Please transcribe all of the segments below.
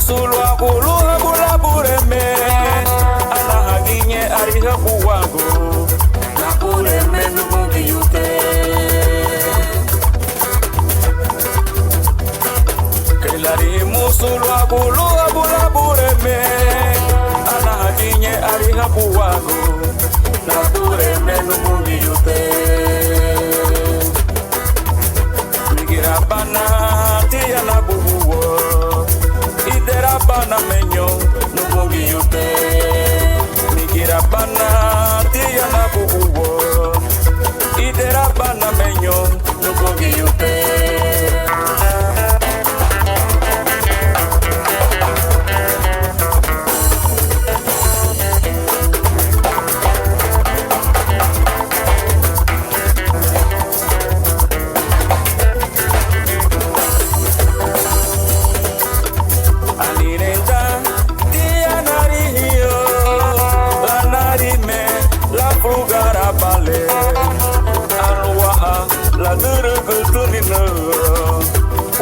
musulu akuluha bulapureme anahaginye ariha buwago lapureme nubugiyute kelari musulu akuluha bulapureme anahaginye ariha buwago lapureme nubugiyute Migirabana tia na bubuwo Iderabana menyo nubugi yute Migirabana tia na bubuwo Iderabana menyo nubugi yute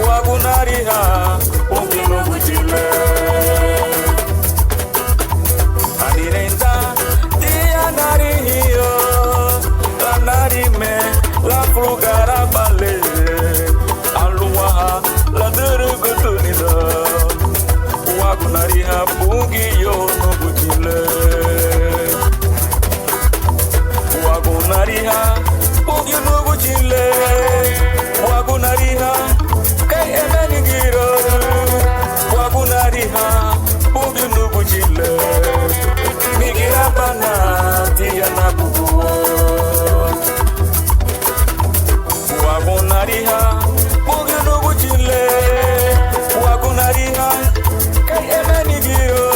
Wagunariha, ungino bujile. Anirenda, dia narihio, la narime, la frugara bale. Aluaha, la durugutunida. Wagunariha, ungio no bujile. Wagunariha, ungio no bujile. Wagunariha, kay emenigiro. Wagunariha, bugi nubujile. Migirabana, tia na bubuwa. Wagunariha, bugi nubujile. Wagunariha, kay emenigiro.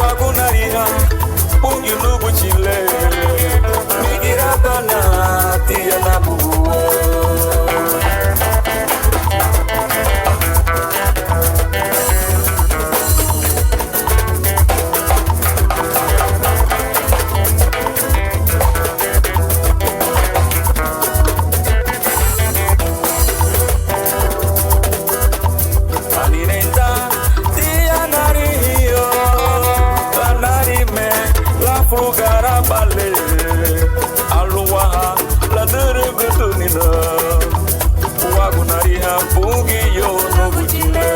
Wagunariha, bugi nubujile. Migirabana, tia na bubuwa. Aluaha, la durugutunina. Wagunariha, bugi yo no bujile.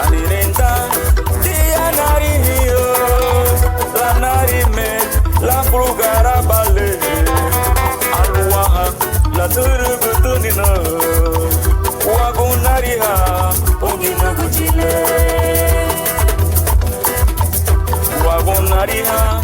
Anirenda, dia narihio, la narime, la frugara bale. Aluaha, la durugutunina. Wagunariha, bugi no bujile. Wagunariha,